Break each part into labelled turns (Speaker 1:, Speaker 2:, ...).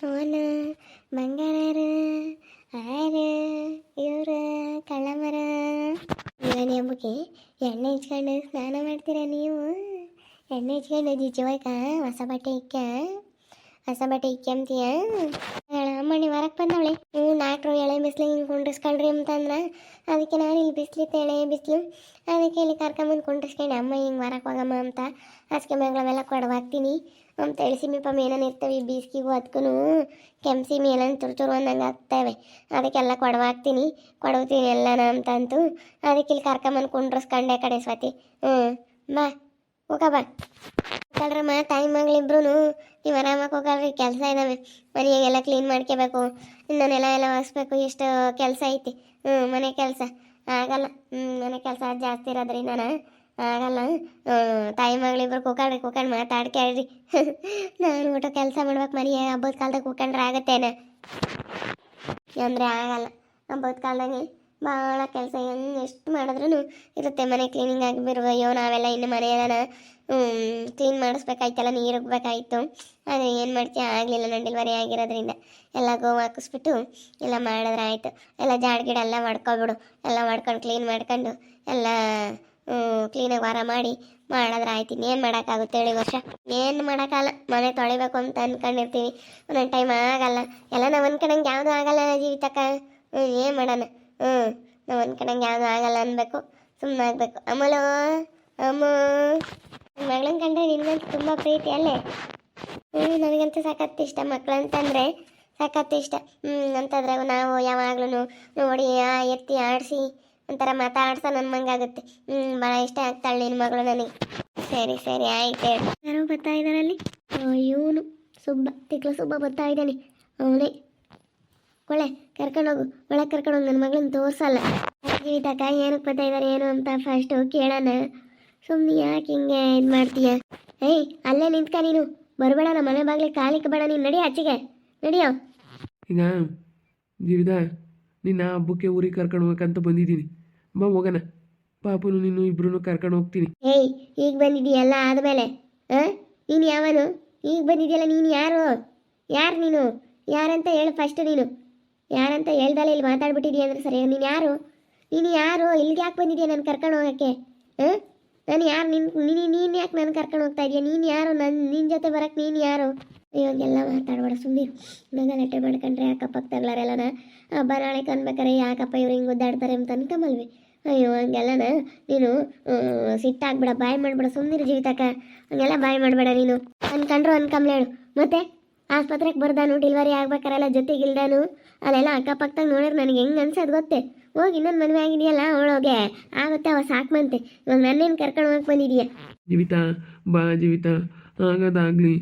Speaker 1: ಅವನ ಬಂಗಾರ ಆರು ಇವರು ಕಳ್ಳಮರ ಇವನ ಹಬ್ಬಕ್ಕೆ ಎಣ್ಣೆ ಹಚ್ಕೊಂಡು ಸ್ನಾನ ಮಾಡ್ತೀರಾ ನೀವು? ಎಣ್ಣೆ ಹಚ್ಕೊಂಡು ಜಿಜ್ಜೋಯ್ಕ ಹೊಸ ಬಟ್ಟೆ ಇಕ್ಕಂತೀಯ? ಅಮ್ಮಣ್ಣಿ ಹೊರಕ್ಕೆ ಬಂದವಳೆ. ಡಾಕ್ಟ್ರು ಎಳೆ ಬಿಸಿಲು ಹಿಂಗೆ ಕುಂಡ್ರಿಸ್ಕೊಳ್ರಿ ಅಂತಂದ್ರೆ ಅದಕ್ಕೆ ನಾನು ಇಲ್ಲಿ ಬಿಸಿಲಿತ್ತು ಎಳೆ ಬಿಸಿಲು, ಅದಕ್ಕೆ ಇಲ್ಲಿ ಕರ್ಕೊಂಬಂದು ಕುಂಡ್ರಿಸ್ಕೊಂಡು ಅಮ್ಮ ಹಿಂಗೆ ಹೊರಕ್ಕೆ ಹೋಗಮ್ಮ ಅಂತ ಹಾಸಿಗೆ ಮೇಲೆಲ್ಲ ಕೊಡವಾಗ್ತೀನಿ ಅಂತ ಹೇಳಿಸಿಮಿಪ್ಪ. ಮೇನೇನು ಇರ್ತವೆ ಬೀಸ್ಗಿಗೂ ಅದಕ್ಕೂ ಕೆಮ್ಸಿಮಿ ಎಲ್ಲ ಚುರು ಅಂದಂಗೆ ಆಗ್ತವೆ, ಅದಕ್ಕೆಲ್ಲ ಕೊಡವಾಗ್ತೀನಿ ಎಲ್ಲನ ಅಂತಂತು ಅದಕ್ಕೆ ಇಲ್ಲಿ ಕರ್ಕೊಂಬಂದು ಕುಂಡ್ರಿಸ್ಕೊಂಡೆ ಕಡೆ ಸ್ವಾತಿ. ಬಾ ಹೋಗ ಬಾ ಕಳ್ರಮ್ಮ ತಾಯಿ ಮಗಳಿಬ್ರು ನೀವು ಆರಾಮಾಗಿ ಹೋಗಲ್ರಿ. ಕೆಲಸ ಇದ್ದಾವೆ, ಮನೆಯಾಗೆಲ್ಲ ಕ್ಲೀನ್ ಮಾಡ್ಕೋಬೇಕು, ಇನ್ನು ನೆಲ ಎಲ್ಲ ಒರೆಸ್ಬೇಕು, ಎಷ್ಟು ಕೆಲಸ ಐತಿ. ಮನೆ ಕೆಲಸ ಆಗಲ್ಲ, ಮನೆ ಕೆಲಸ ಜಾಸ್ತಿ ಇರೋದ್ರಿ ನಾನು ಆಗಲ್ಲ. ತಾಯಿ ಮಗಳಿಬ್ರು ಕೂಕೊಂಡು ಮಾತಾಡ್ಕೇಳ್ರಿ. ನಾನು ಊಟ ಕೆಲಸ ಮಾಡ್ಬೇಕು, ಮನೆ ಹಬ್ಬದ ಕಾಲದಾಗ ಕೂಕೊಂಡ್ರೆ ಆಗತ್ತೇನೆ ಅಂದರೆ ಆಗಲ್ಲ. ಹಬ್ಬದ ಕಾಲದಾಗೆ ಭಾಳ ಕೆಲಸ ಹೆಂಗೆ ಎಷ್ಟು ಮಾಡಿದ್ರೂ ಇರುತ್ತೆ. ಮನೆ ಕ್ಲೀನಿಂಗ್ ಆಗಿಬಿರುವ ಅಯ್ಯೋ ನಾವೆಲ್ಲ ಇನ್ನು ಮನೆಯೆಲ್ಲ ಕ್ಲೀನ್ ಮಾಡಿಸ್ಬೇಕಾಯ್ತಲ್ಲ, ನೀರು ಉಗ್ಬೇಕಾಯ್ತು. ಆದರೆ ಏನು ಮಾಡ್ತೀಯ, ಆಗಲಿಲ್ಲ. ನಾನು ಡೆಲಿವರಿ ಆಗಿರೋದ್ರಿಂದ ಎಲ್ಲ ಗೋವು ಹಾಕಿಸ್ಬಿಟ್ಟು ಎಲ್ಲ ಮಾಡಿದ್ರೆ ಆಯಿತು. ಎಲ್ಲ ಜಾಡ್ಗಿಡ ಎಲ್ಲ ಮಾಡ್ಕೊಬಿಡು, ಎಲ್ಲ ಮಾಡ್ಕೊಂಡು ಕ್ಲೀನ್ ಮಾಡ್ಕೊಂಡು ಎಲ್ಲ ಕ್ಲೀನಾಗಿ ವಾರ ಮಾಡಿದ್ರೆ ಆಯ್ತು. ಇನ್ನೇನು ಮಾಡೋಕ್ಕಾಗುತ್ತೆ ಹೇಳಿ? ವರ್ಷ ಏನು ಮಾಡೋಕ್ಕಲ್ಲ, ಮನೆ ತೊಳಿಬೇಕು ಅಂತ ಅಂದ್ಕೊಂಡಿರ್ತೀವಿ, ಒಂದೊಂದು ಟೈಮ್ ಆಗಲ್ಲ. ಎಲ್ಲ ನಾವು ಅಂದ್ಕೊಂಡಂಗೆ ಯಾವುದೂ ಆಗಲ್ಲ ಜೀವಿತಕ್ಕ. ಏನು ಮಾಡೋಣ? ನಾವು ಅಂದ್ಕೊಂಡಂಗೆ ಯಾವುದೂ ಆಗಲ್ಲ ಅನ್ಬೇಕು, ಸುಮ್ಮನೆ ಆಗಬೇಕು. ಅಮ್ಮಲೋ ಅಮ್ಮ ಮಗಳನ್ನ ಕಂಡ್ರೆ ನಿನಗಂತೂ ತುಂಬ ಪ್ರೀತಿ ಅಲ್ಲೇ? ನನಗಂತೂ ಸಖತ್ ಇಷ್ಟ, ಮಕ್ಕಳಂತಂದರೆ ಸಖತ್ ಇಷ್ಟ. ಅಂತಂದ್ರೆ ನಾವು ಯಾವಾಗ್ಲೂ ನೋಡಿ ಎತ್ತಿ ಆಡಿಸಿ ಒಂಥರ ಮಾತಾಡ್ಸ ನನ್ನ ಮಂಗಾಗುತ್ತೆ. ಭಾಳ ಇಷ್ಟ ಆಗ್ತಾಳೆ ನಿನ್ನ ಮಗಳು ನನಗೆ. ಸರಿ ಆಯ್ತು. ಯಾರೋ ಬರ್ತಾ ಇದ್ದಾರಲ್ಲಿ, ಇವನು ತಿಕ್ಲ ಸುಬ್ಬ ಬರ್ತಾ ಇದ್ದಾನೆ. ಅವನೇ ಕರ್ಕೊಂಡೋಗು, ಒಳಗೆ ಕರ್ಕೊಂಡೋಗಿ, ನನ್ನ ಮಗಳನ್ನ ತೋರಿಸಲ್ಲ. ಜೀವಿತಕ್ಕ ಏನಕ್ಕೆ ಬರ್ತಾ ಇದ್ದಾರೆ ಏನು ಅಂತ ಫಸ್ಟು ಕೇಳೋಣ. ಸುಮ್ಮನೆ ಯಾಕೆ ಹಿಂಗೆ ಇದು ಮಾಡ್ತೀಯ? ಅಲ್ಲೇ ನಿಂತ್ಕ, ನೀನು ಬರಬೇಡ, ನಮ್ಮ ಮನೆ ಬಾಗ್ಲಿಗೆ ಕಾಲಿಕ್ಕೆ ಬೇಡ, ನೀನು ನಡಿ ಆಚೆಗೆ ನಡಿಯೋ.
Speaker 2: ಈಗ ಜೀವಿತ ನಿನ್ನ ಹಬ್ಬಕ್ಕೆ ಊರಿಗೆ ಕರ್ಕೊಂಡು ಹೋಗ್ಬೇಕಂತ ಬಂದಿದ್ದೀನಿ, ಬಾ ಹೋಗೋಣ. ಪಾಪನು ನೀನು ಇಬ್ರು ಕರ್ಕೊಂಡು ಹೋಗ್ತೀನಿ.
Speaker 1: ಈಗ ಬಂದಿದ್ದೀಯಲ್ಲ ಆದಮೇಲೆ ನೀನು ಯಾವನು? ಈಗ ಬಂದಿದ್ದೀಯಲ್ಲ, ನೀನು ಯಾರು ನೀನು? ಯಾರಂತ ಹೇಳು ಫಸ್ಟ್. ನೀನು ಯಾರಂತ ಹೇಳ್ದಲ್ಲ ಇಲ್ಲಿ ಮಾತಾಡ್ಬಿಟ್ಟಿದೀಯ ಅಂದ್ರೆ ಸರಿ. ನೀನು ಯಾರು? ಇಲ್ಲಿಗೆ ಯಾಕೆ ಬಂದಿದ್ದೀಯ ನಾನು ಕರ್ಕೊಂಡು ಹೋಗೋಕ್ಕೆ? ನಾನು ಯಾರು? ನೀನು ಯಾಕೆ ನಾನು ಕರ್ಕೊಂಡು ಹೋಗ್ತಾ ಇದೀಯ? ನೀನು ಯಾರು? ನಿನ್ನ ಜೊತೆ ಬರೋಕ್ಕೆ ನೀನು ಯಾರು? ಇವಾಗೆಲ್ಲ ಮಾತಾಡ್ಬೇಡ, ಸುಮ್ಮನೆ ಗಲಾಟೆ ಮಾಡ್ಕೊಂಡ್ರೆ ಅಕ್ಕಪಕ್ಕದಗ್ಲಾರೆಲ್ಲನ ಹಬ್ಬ ನಾಳೆ ಕನ್ಬೇಕಾರೆ ಯಾಕಪ್ಪ ಇವ್ರು ಹಿಂಗೆ ಒದ್ದಾಡ್ತಾರೆ ಅಂತ ಅನ್ಕೊಂಬಲ್ವಿ. ಅಯ್ಯೋ ಹಂಗೆಲ್ಲನ ನೀನು ಸಿಟ್ಟಾಗ್ಬೇಡ, ಬಾಯ್ ಮಾಡಬೇಡ, ಸುಮ್ಮನೆ ಜೀವಿತಕ್ಕ ಹಂಗೆಲ್ಲ ಬಾಯ್ ಮಾಡಬೇಡ. ನೀನು ಅನ್ಕೊಂಡ್ರು ಅನ್ಕೊಂಬ್ಲೇಳು. ಮತ್ತೆ ಆಸ್ಪತ್ರೆಗೆ ಬರ್ದಾನು ಡೆಲಿವರಿ ಆಗ್ಬೇಕಾರೆಲ್ಲ ಜೊತೆಗಿಲ್ದಾನು ಅಲ್ಲೆಲ್ಲ ಅಕ್ಕಪಕ್ಕದಾಗ ನೋಡಿದ್ರೆ ನನಗೆ ಹೆಂಗೆ ಅನ್ಸೋದು ಗೊತ್ತೇ? ಹೋಗಿ ಇನ್ನೊಂದು ಮದುವೆ ಆಗಿದೆಯಲ್ಲ ಅವಳೋಗೆ ಆಗುತ್ತೆ, ಅವ ಸಾಕಂತೆ. ಇವಾಗ ನನ್ನೇನು ಕರ್ಕೊಂಡು ಹೋಗಕ್ಕೆ ಬಂದಿದೀಯ?
Speaker 2: ಜೀವಿತ ಬಾ ಜೀವಿತ, ಆಗೋದಾಗಲಿ.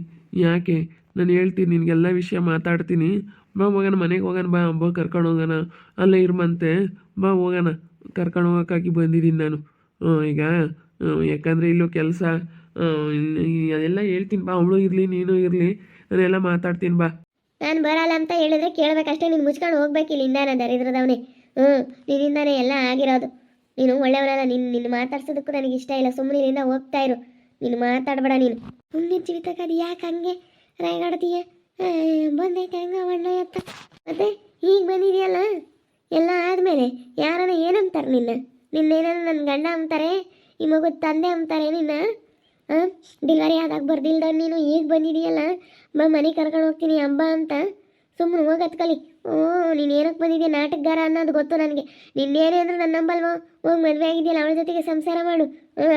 Speaker 2: ಯಾಕೆ ನಾನು ಹೇಳ್ತೀನಿ, ನಿನಗೆಲ್ಲ ವಿಷಯ ಮಾತಾಡ್ತೀನಿ. ಬಾ ಹೋಗೋಣ, ಮನೆಗೆ ಹೋಗೋಣ, ಬಾ ಹಬ್ಬ ಕರ್ಕೊಂಡು ಹೋಗೋಣ. ಅಲ್ಲೇ ಇರ್ಮಂತೆ, ಬಾ ಹೋಗೋಣ. ಕರ್ಕೊಂಡು ಹೋಗೋಕ್ಕಾಗಿ ಬಂದಿದ್ದೀನಿ ನಾನು. ಈಗ ಯಾಕಂದರೆ ಇಲ್ಲೂ ಕೆಲಸ ಅದೆಲ್ಲ ಹೇಳ್ತೀನಿ. ಬಾ, ಅವಳು ಇರಲಿ ನೀನು ಇರಲಿ, ನಾನೆಲ್ಲ ಮಾತಾಡ್ತೀನಿ. ಬಾ.
Speaker 1: ನಾನು ಬರಲ್ಲ ಅಂತ ಹೇಳಿದ್ರೆ ಕೇಳಬೇಕಷ್ಟೇ, ನೀನು ಮುಚ್ಕೊಂಡು ಹೋಗ್ಬೇಕಿಲ್ಲಿಂದ. ನಾನು ದರಿದ್ರದವನೇ. ನಿನ್ನಿಂದಾನೇ ಎಲ್ಲ ಆಗಿರೋದು. ನೀನು ಒಳ್ಳೆಯವರಲ್ಲ, ನಿನ್ನ ಮಾತಾಡ್ಸೋದಕ್ಕೂ ನನಗೆ ಇಷ್ಟ ಇಲ್ಲ. ಸುಮ್ಮನೆ ನಿನ್ನಿಂದ ಹೋಗ್ತಾ ಇರು, ನೀನು ಮಾತಾಡಬೇಡ. ನೀನು ಸುಮ್ಮನೆ ಜೀವಿತಕ್ಕ ಅದು ಯಾಕೆ ಹಂಗೆ ರಾಯ್ಗಾಡ್ತೀಯ? ಬಂದೈತೆ ಹಂಗ ಒಳ್ಳೆಯತ್ತ. ಮತ್ತೆ ಈಗ ಬಂದಿದೆಯಲ್ಲ, ಎಲ್ಲ ಆದಮೇಲೆ ಯಾರನ ಏನಂತಾರೆ ನಿನ್ನೇನಾರು ನನ್ನ ಗಂಡ ಅಂತಾರೆ, ಈ ಮಗು ತಂದೆ ಅಂತಾರೆ ನಿನ್ನ. ಡೆಲಿವರಿ ಆದಾಗ ಬರ್ದಿಲ್ದ ನೀನು ಈಗ ಬಂದಿದೆಯಲ್ಲ, ಮನೆ ಕರ್ಕೊಂಡು ಹೋಗ್ತೀನಿ ಹಬ್ಬ ಅಂತ. ಸುಮ್ಮನೆ ಹೋಗತ್ ಕಲಿ. ನೀನು ಏನಕ್ಕೆ ಬಂದಿದ್ಯಾ? ನಾಟಕಗಾರ ಅನ್ನೋದು ಗೊತ್ತು ನನಗೆ. ನಿನ್ನೇನೇ ಅಂದ್ರೆ ನನ್ನ ನಂಬಲ್ವ? ಹೋಗಿ ಮದುವೆ ಆಗಿದೆಯಲ್ಲ, ಅವಳ ಜೊತೆಗೆ ಸಂಸಾರ ಮಾಡು.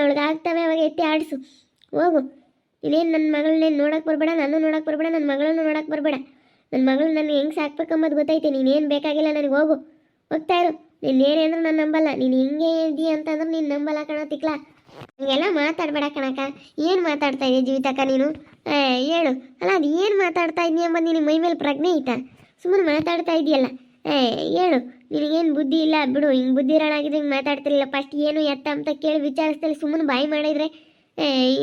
Speaker 1: ಅವಳಿಗೆ ಆಗ್ತವೆ ಅವಾಗ ಎತ್ತಿ ಆಡಿಸು. ಹೋಗು. ನೀನೇನು ನನ್ನ ಮಗಳನ್ನೇನು ನೋಡೋಕೆ ಬರಬೇಡ, ನಾನು ನೋಡೋಕೆ ಬರಬೇಡ, ನನ್ನ ಮಗಳನ್ನು ನೋಡೋಕೆ ಬರಬೇಡ. ನನ್ನ ಮಗಳು ನನ್ನ ಹೆಂಗೆ ಸಾಕ್ಬೇಕಂಬದು ಗೊತ್ತೈತೆ. ನೀನೇನು ಬೇಕಾಗಿಲ್ಲ ನನಗೆ, ಹೋಗು, ಹೋಗ್ತಾ ಇರು. ನೀನೇನೇ ಅಂದ್ರೆ ನಾನು ನಂಬಲ್ಲ. ನೀನು ಹಿಂಗೆ ಇದೀಯ ಅಂತಂದ್ರೆ ನೀನು ನಂಬಲ್ಲ ಕಣ ತಿಕ್ಲ. ಹಿಂಗೆಲ್ಲ ಮಾತಾಡಬೇಡ ಕಣಕ್ಕ. ಏನು ಮಾತಾಡ್ತಾ ಇದೆಯಾ ಜೀವಿತಕ್ಕ ನೀನು? ಹೇಳು ಅಲ್ಲ, ಅದು ಏನು ಮಾತಾಡ್ತಾ ಇದೀಯ ಎಂಬುದು ನಿನಗೆ ಮೈ ಮೇಲೆ ಪ್ರಜ್ಞೆ ಐತಾ? ಸುಮ್ಮನೆ ಮಾತಾಡ್ತಾ ಇದೆಯಲ್ಲ, ಹೇಳು. ನಿನಗೇನು ಬುದ್ಧಿ ಇಲ್ಲ ಬಿಡು. ಹಿಂಗೆ ಬುದ್ಧಿ ಇರೋಣಾಗಿದ್ರೆ ಹಿಂಗೆ ಮಾತಾಡ್ತಿರಲಿಲ್ಲ. ಫಸ್ಟ್ ಏನು ಎತ್ತ ಅಂತ ಕೇಳಿ ವಿಚಾರಿಸ್ದಲ್ಲಿ ಸುಮ್ಮನೆ ಬಾಯಿ ಮಾಡಿದರೆ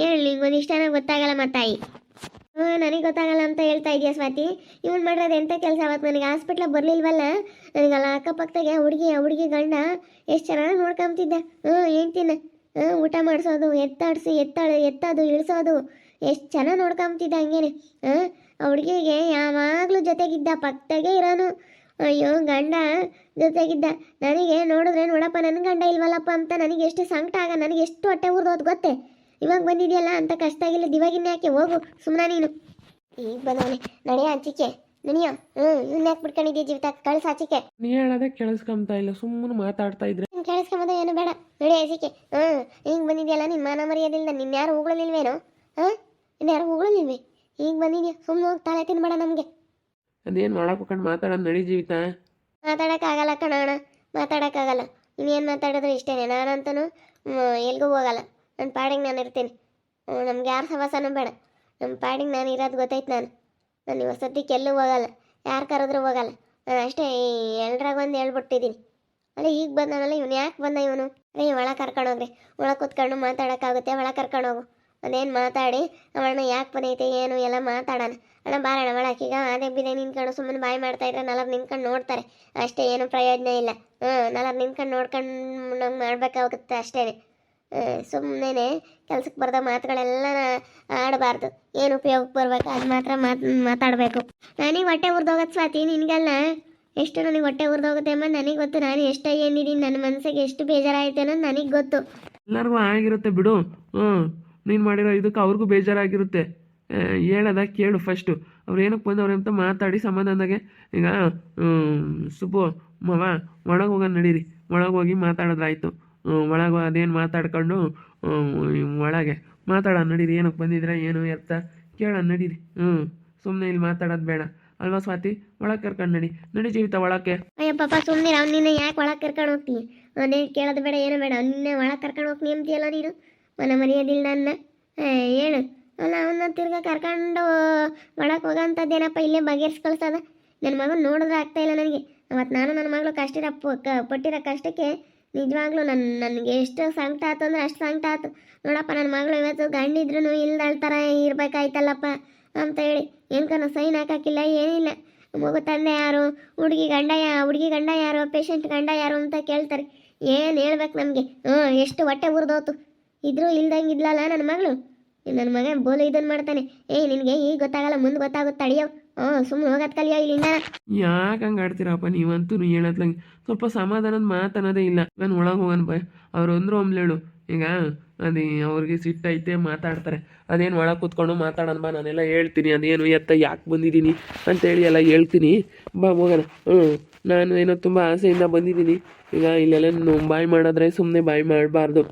Speaker 1: ಹೇಳು. ನಿಂಗೆ ಒಂದು ಇಷ್ಟನ ಗೊತ್ತಾಗಲ್ಲ ಮತ್ತಾಯಿ. ನನಗೆ ಗೊತ್ತಾಗಲ್ಲ ಅಂತ ಹೇಳ್ತಾ ಇದೆಯಾ ಸ್ವಾತಿ? ಇವನು ಮಾಡಿರೋದು ಎಂಥ ಕೆಲಸ? ಅವತ್ತು ನನಗೆ ಹಾಸ್ಪಿಟ್ಲಿಗೆ ಬರಲಿಲ್ವಲ್ಲ, ನನಗಲ್ಲ ಅಕ್ಕಪಕ್ಕದಾಗೆ ಹುಡುಗಿ ಗಂಡ ಎಷ್ಟು ಚೆನ್ನಾಗಿ ನೋಡ್ಕೊಂತಿದ್ದ. ಹೇಳ್ತೀನ ಊಟ ಮಾಡಿಸೋದು, ಎತ್ತೋದು ಇಳಿಸೋದು ಎಷ್ಟು ಚೆನ್ನಾಗಿ ನೋಡ್ಕೊಂತಿದ್ದ. ಹಂಗೇನೆ ಆ ಹುಡುಗಿಗೆ ಯಾವಾಗಲೂ ಜೊತೆಗಿದ್ದ ಪಕ್ಕದಾಗೆ ಇರೋನು. ಅಯ್ಯೋ ಗಂಡ ಜೊತೆಗಿದ್ದ. ನನಗೆ ನೋಡಿದ್ರೆ ನೋಡಪ್ಪ ನನ್ನ ಗಂಡ ಇಲ್ವಲ್ಲಪ್ಪ ಅಂತ ನನಗೆ ಎಷ್ಟು ಸಂಕಟ ಆಗ, ನನಗೆ ಎಷ್ಟು ಹೊಟ್ಟೆ ಉರ್ದೋದು ಗೊತ್ತೇ. ಇವಾಗ ಬಂದಿದೆಯಲ್ಲ ಅಂತ ಕಷ್ಟ ಆಗಿಲ್ಲ, ಇವಾಗಿನ ಯಾಕೆ ಹೋಗು ಸುಮ್ಮನೆ ನೀನು. ಈಗ ಬಂದವನೆ ನಡೆಯ ಆಚಿಕೆ ನಡೆಯ. ಇವ್ನ ಯಾಕೆ ಬಿಟ್ಕೊಂಡಿದ್ದೀಯ ಜೀವಿತ, ಕಳ್ಸ ಆಚಿಕೆ.
Speaker 2: ನೀ ಹೇಳೋದೇ ಕೇಳಿಸ್ಕೊಂತ ಇಲ್ಲ, ಸುಮ್ಮನೆ ಮಾತಾಡ್ತಾ ಇದ್ರೆ.
Speaker 1: ನೀನು ಕೇಳಿಸ್ಕೊಂಬದ ಏನು ಬೇಡ, ನಡಿ ಆಚಿಕೆ. ಈಗ ಬಂದಿದೆಯಲ್ಲ ನಿನ್ನ ಮಾನ ಮರ್ಯಾದಿಲ್ಲ, ನಿನ್ನ ಯಾರು ಉಗುಳಲಿಲ್ವೇನೋ? ಇನ್ಯಾರು ಉಗುಳಲಿಲ್ವೇ? ಈಗ ಬಂದಿದ್ಯಾ, ಸುಮ್ಮನೆ ಹೋಗಿ ತಲೆ ತಿನ್ಬೇಡ ನಮಗೆ.
Speaker 2: ಅದೇನು ಮಾಡಕ್ಕೆ ಹೋಗ್ಕೊಂಡು ಮಾತಾಡೋದು ನಡಿ ಜೀವಿತ.
Speaker 1: ಮಾತಾಡೋಕ್ಕಾಗಲ್ಲ ಕಣೋಣ, ಮಾತಾಡೋಕ್ಕಾಗಲ್ಲ. ಇನ್ನೇನು ಮಾತಾಡಿದ್ರೆ ಇಷ್ಟೇ. ನಾನಂತೂ ಎಲ್ಗೂ ಹೋಗಲ್ಲ, ನನ್ನ ಪಾಡಿಗೆ ನಾನು ಇರ್ತೀನಿ. ನಮ್ಗೆ ಯಾರು ಸವಾಸನೂ ಬೇಡ, ನಮ್ಮ ಪಾಡಿಗೆ ನಾನು ಇರೋದು ಗೊತ್ತೈತೆ. ನಾನು ಇವಾಗ ಸದ್ಯಕ್ಕೆ ಎಲ್ಲೂ ಹೋಗಲ್ಲ, ಯಾರು ಕರೆದ್ರೂ ಹೋಗಲ್ಲ. ನಾನು ಅಷ್ಟೇ ಎಲ್ರಾಗ ಒಂದು ಹೇಳ್ಬಿಟ್ಟಿದ್ದೀನಿ. ಅಲ್ಲ ಈಗ ಬಂದನಲ್ಲ, ಇವನು ಯಾಕೆ ಬಂದ ಇವನು? ಅದೇ ಒಳಗೆ ಕರ್ಕೊಂಡೋಗ್ರಿ, ಒಳಗೆ ಕೂತ್ಕೊಂಡು ಮಾತಾಡೋಕ್ಕಾಗುತ್ತೆ, ಒಳಗೆ ಕರ್ಕೊಂಡೋಗು. ಅದೇನು ಮಾತಾಡಿ ಅವಳನ್ನ ಯಾಕೆ ಬಂದೈತೆ ಏನು ಎಲ್ಲ ಮಾತಾಡೋಣ. ಅಣ್ಣ ಬಾರಣ ಒಳಕೀಗ. ಅದೇ ಬಿದೆ ನಿಂತ್ಕೊಂಡು ಸುಮ್ಮನೆ ಬಾಯಿ ಮಾಡ್ತಾ ಇದ್ರೆ ನಲರ್ ನಿಂತ್ಕೊಂಡು ನೋಡ್ತಾರೆ ಅಷ್ಟೇ, ಏನು ಪ್ರಯೋಜನ ಇಲ್ಲ. ನಲರ್ ನಿಂತ್ಕೊಂಡು ನೋಡ್ಕೊಂಡು ನಂಗೆ ಮಾಡಬೇಕಾಗುತ್ತೆ ಅಷ್ಟೇ. ಸುಮ್ಮನೆ ಕೆಲ್ಸಕ್ಕೆ ಬರೆದ ಮಾತುಗಳೆಲ್ಲ ಆಡಬಾರ್ದು, ಏನು ಉಪಯೋಗಕ್ಕೆ ಬರ್ಬೇಕು ಅದು ಮಾತ್ರ ಮಾತಾಡಬೇಕು. ನನಗೆ ಹೊಟ್ಟೆ ಉರ್ದೋಗತ್ತೆ ಸ್ವಾತಿ, ನಿನಗಲ್ಲ. ಎಷ್ಟು ನನಗೆ ಹೊಟ್ಟೆ ಉರ್ದೋಗುತ್ತೆ ಅಮ್ಮ ನನಗೆ ಗೊತ್ತು. ನಾನು ಎಷ್ಟು ಏನಿದ್ದೀನಿ, ನನ್ನ ಮನಸ್ಸಿಗೆ ಎಷ್ಟು ಬೇಜಾರಾಯಿತು ಅನ್ನೋದು ನನಗೆ ಗೊತ್ತು.
Speaker 2: ಎಲ್ಲರಿಗೂ ಆಗಿರುತ್ತೆ ಬಿಡು. ನೀನು ಮಾಡಿರೋ ಇದಕ್ಕೆ ಅವ್ರಿಗೂ ಬೇಜಾರಾಗಿರುತ್ತೆ. ಹೇಳೋದ ಕೇಳು ಫಸ್ಟು. ಅವ್ರು ಏನಕ್ಕೆ ಬಂದವ್ರೆ ಅಂತ ಮಾತಾಡಿ ಸಮಾಧಾನದಾಗೆ. ಈಗ ಸುಬ್ಬು ಮವ ಒಳಗೆ ಹೋಗೋಣ ನಡೀರಿ, ಒಳಗೆ ಹೋಗಿ ಮಾತಾಡೋದ್ರಾಯ್ತು. ಒಳಗೆ ಅದೇನು ಮಾತಾಡ್ಕೊಂಡು ಒಳಗೆ ಮಾತಾಡೋಣ ನಡೀರಿ. ಏನಕ್ಕೆ ಬಂದಿದ್ರೆ ಏನು ಎತ್ತ ಕೇಳೋಣ ನಡೀರಿ. ಸುಮ್ಮನೆ ಇಲ್ಲಿ ಮಾತಾಡೋದು ಬೇಡ ಅಲ್ವಾ ಸ್ವಾತಿ? ಒಳಗೆ ಕರ್ಕೊಂಡು ನಡಿ ಜೀವಿತ ಒಳಕ್ಕೆ.
Speaker 1: ಅಯ್ಯ ಪಾಪ ಸುಮ್ಮನೆ ಅವ್ನು ನಿನ್ನೆ ಯಾಕೆ ಒಳಗೆ ಕರ್ಕೊಂಡು ಹೋಗ್ತೀನಿ? ಅವನೇನು ಕೇಳೋದು ಬೇಡ ಏನು ಬೇಡ, ನಿನ್ನೆ ಒಳಗೆ ಕರ್ಕೊಂಡು ಹೋಗ್ತೀನಿ ಅಂತೀಯಲ್ಲ ನೀನು. ಮನ ಮರ್ಯಾದಿಲ್ಲ ನನ್ನ ಹೇಳು. ಅಲ್ಲ ಅವನ್ನ ತಿರ್ಗಾ ಕರ್ಕೊಂಡು ಒಳಗೆ ಹೋಗೋಂಥದ್ದೇನಪ್ಪ, ಇಲ್ಲೇ ಬಗೆಹರಿಸಿ ಕಳ್ಸೋದ. ನನ್ನ ಮಗನ ನೋಡಿದ್ರೆ ಆಗ್ತಾಯಿಲ್ಲ ನನಗೆ. ಅವತ್ತು ನಾನು ನನ್ನ ಮಗಳು ಪಟ್ಟಿರೋ ಕಷ್ಟಕ್ಕೆ ನಿಜವಾಗ್ಲೂ ನನಗೆ ಎಷ್ಟು ಸಂಕಟ ಆಯ್ತು ಅಂದರೆ ಅಷ್ಟು ಸಂಕಟ ಆಯ್ತು. ನೋಡಪ್ಪ ನನ್ನ ಮಗಳು ಇವತ್ತು ಗಂಡಿದ್ರೂ ಇಲ್ದಳ ಥರ ಇರಬೇಕಾಯ್ತಲ್ಲಪ್ಪ ಅಂತ ಹೇಳಿ ಏನಕನ ಸೈನ್ ಹಾಕೋಕ್ಕಿಲ್ಲ, ಏನಿಲ್ಲ. ಮಗು ತಂದೆ ಯಾರು, ಹುಡುಗಿ ಗಂಡ ಯಾರು, ಪೇಷಂಟ್ ಗಂಡ ಯಾರು ಅಂತ ಕೇಳ್ತಾರೆ. ಏನು ಹೇಳ್ಬೇಕು ನಮಗೆ? ಎಷ್ಟು ಹೊಟ್ಟೆ ಉರಿದೋತು. ಇದ್ರೂ ಇಲ್ದಂಗಿದ್ಲಲ್ಲ ನನ್ನ ಮಗಳು. ನನ್ನ ಮಗ ಬೋಲು ಇದನ್ನು ಮಾಡ್ತಾನೆ. ನಿನಗೆ ಈಗ ಗೊತ್ತಾಗಲ್ಲ, ಮುಂದೆ ಗೊತ್ತಾಗುತ್ತೆ, ತಡಿಯೋ. ಸುಮ್ಮನೆ ಹೋಗೋದು ಕಲಿಯೋ ಇಲ್ಲಿಂದ.
Speaker 2: ಯಾಕೆ ಹಂಗೆ ಆಡ್ತೀರಪ್ಪ ನೀವಂತೂ? ಹೇಳತ್ಲಂಗೆ ಸ್ವಲ್ಪ ಸಮಾಧಾನದ ಮಾತನ್ನೋದೇ ಇಲ್ಲ. ನಾನು ಒಳಗೆ ಹೋಗೋಣ ಬಾ. ಅವ್ರು ಅಂದರು ಹೇಳು. ಈಗ ಅದೇ ಅವ್ರಿಗೆ ಸಿಟ್ಟೈತೆ ಮಾತಾಡ್ತಾರೆ. ಅದೇನು ಒಳಗೆ ಕೂತ್ಕೊಂಡು ಮಾತಾಡೋಣ ಬಾ, ನಾನೆಲ್ಲ ಹೇಳ್ತೀನಿ. ಅದೇನು ಯಾಕೆ ಬಂದಿದ್ದೀನಿ ಅಂತೇಳಿ ಎಲ್ಲ ಹೇಳ್ತೀನಿ ಬಾ, ಹೋಗೋಣ. ನಾನು ಏನೋ ತುಂಬ ಆಸೆಯಿಂದ ಬಂದಿದ್ದೀನಿ. ಈಗ ಇಲ್ಲೆಲ್ಲ ಬಾಯಿ ಮಾಡಿದ್ರೆ ಸುಮ್ಮನೆ ಬಾಯಿ ಮಾಡಬಾರ್ದು,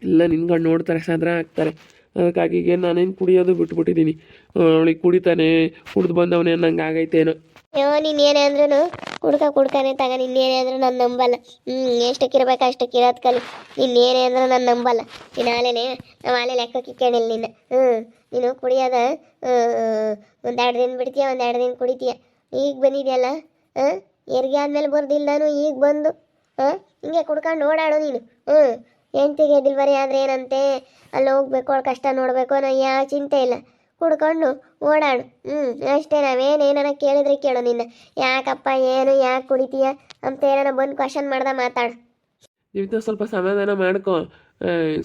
Speaker 2: ಎಲ್ಲ ನಿನ್ಕೊಂಡು ನೋಡ್ತಾರೆ, ಸದ್ರ ಆಗ್ತಾರೆ. ಅದಕ್ಕಾಗಿ ನಾನೇನು ಕುಡಿಯೋದು ಬಿಟ್ಬಿಟ್ಟಿದ್ದೀನಿ. ಅವಳಿಗೆ ಕುಡಿದು ಬಂದವನೇ ನಂಗೆ ಆಗೈತೇನೋ.
Speaker 1: ಅಯ್ಯೋ ನೀನೇನೇ ಅಂದ್ರೂ ಕುಡ್ಕಾನೆ ತಗ. ನಿನ್ನೇನೇ ಅಂದ್ರೂ ನಾನು ನಂಬಲ್ಲ. ಎಷ್ಟಕ್ಕಿರ್ಬೇಕು ಅಷ್ಟಕ್ಕೆ ಇರೋದು ಕಲಿ. ನಿನ್ನೇನೇ ಅಂದ್ರೂ ನಾನು ನಂಬಲ್ಲ. ನೀನು ನಾವು ಆಲೆ ಲೆಕ್ಕಕ್ಕೆ ಇಕ್ಕೊಂಡಿಲ್ಲ ನಿನ್ನ. ನೀನು ಕುಡಿಯೋದ ಒಂದು 2 ದಿನ ಬಿಡ್ತೀಯ, ಒಂದು 2 ದಿನ ಕುಡಿತೀಯ. ಈಗ ಬಂದಿದೆಯಲ್ಲ, ಹೆರಿಗೆ ಆದಮೇಲೆ ಬರ್ದಿಲ್ಲ ನಾನು, ಈಗ ಬಂದು ಹಿಂಗೆ ಕುಡ್ಕೊಂಡು ಓಡಾಡು ನೀನು. ಹೆಂಡ್ತಿಗೆ ಡೆಲಿವರಿ ಆದರೆ ಏನಂತೆ, ಅಲ್ಲಿ ಹೋಗ್ಬೇಕು, ಅವ್ಳ ಕಷ್ಟ ನೋಡಬೇಕು ಅನ್ನೋ ಯಾವ ಚಿಂತೆ ಇಲ್ಲ. ಕುಡ್ಕೊಂಡು ಓಡಾಡು. ಅಷ್ಟೇ. ನಾವೇನೇನ ಕೇಳಿದ್ರೆ ಕೇಳು ನಿನ್ನ. ಯಾಕಪ್ಪ ಏನು ಯಾಕೆ ಕುಡಿತೀಯ ಅಂತ ಏನಾರ ಬಂದು ಕ್ವಶನ್ ಮಾಡ್ದೆ ಮಾತಾಡು.
Speaker 2: ಇವತ್ತು ಸ್ವಲ್ಪ ಸಮಾಧಾನ ಮಾಡ್ಕೊ.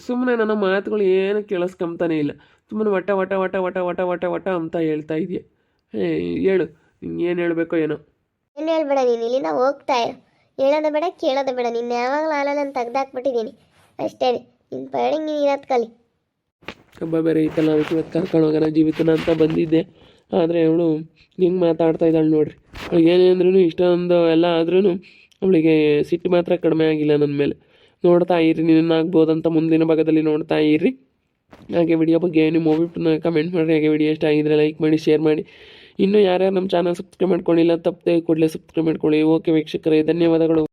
Speaker 2: ಸುಮ್ಮನೆ ನನ್ನ ಮಾತುಗಳು ಏನು ಕೇಳಿಸ್ಕೊಂತಾನೆ ಇಲ್ಲ. ಸುಮ್ಮನೆ ವಟ ಅಂತ ಹೇಳ್ತಾ ಇದೆಯಾ? ಹೇಳು, ಏನು ಹೇಳಬೇಕೋ ಏನೋ.
Speaker 1: ಏನು ಹೇಳ್ಬೇಡ ನೀನು, ಇಲ್ಲಿಂದ ಹೋಗ್ತಾ ಇರು. ಹೇಳೋದು ಬೇಡ ಕೇಳೋದು ಬೇಡ. ನಿನ್ನ ಯಾವಾಗಲೂ ನಾನು ತೆಗ್ದಾಕ್ಬಿಟ್ಟಿದ್ದೀನಿ ಅಷ್ಟೇ. ನಿನ್ನ ಪಾಡಿಗೆ ನೀನು ಇರೋದು ಕಲಿ.
Speaker 2: ಹಬ್ಬ ಬೇರೆ ಐತಲ್ಲ, ಅದಕ್ಕೆ ಇವತ್ತು ಕರ್ಕೊಂಡು ಹೋಗೋಣ ಜೀವಿತನ ಅಂತ ಬಂದಿದ್ದೆ. ಆದರೆ ಅವಳು ಹಿಂಗೆ ಮಾತಾಡ್ತಾ ಇದ್ದಾಳೆ ನೋಡ್ರಿ. ಅವಳಿಗೆ ಏನೇ ಅಂದ್ರೂ ಇಷ್ಟೊಂದು ಎಲ್ಲ ಆದ್ರೂ ಅವಳಿಗೆ ಸಿಟ್ಟು ಮಾತ್ರ ಕಡಿಮೆ ಆಗಿಲ್ಲ ನನ್ನ ಮೇಲೆ. ನೋಡ್ತಾ ಇರಿ, ನಿನ್ನಾಗ್ಬೋದಂತ ಮುಂದಿನ ಭಾಗದಲ್ಲಿ ನೋಡ್ತಾ ಇರಿ. ಹಾಗೆ ವಿಡಿಯೋ ಬಗ್ಗೆ ನೀವು ಮೂವಿ ಕಮೆಂಟ್ ಮಾಡಿರಿ. ಹಾಗೆ ವಿಡಿಯೋ ಇಷ್ಟ ಆಗಿದ್ರೆ ಲೈಕ್ ಮಾಡಿ, ಶೇರ್ ಮಾಡಿ. ಇನ್ನೂ ಯಾರ್ಯಾರು ನಮ್ಮ ಚಾನಲ್ ಸಬ್ಸ್ಕ್ರೈಬ್ ಮಾಡ್ಕೊಳ್ಳಿಲ್ಲ ತಪ್ಪದೆ ಕೂಡಲೇ ಸಬ್ಸ್ಕ್ರೈಬ್ ಮಾಡ್ಕೊಳ್ಳಿ. ಓಕೆ ವೀಕ್ಷಕರೇ, ಧನ್ಯವಾದಗಳು.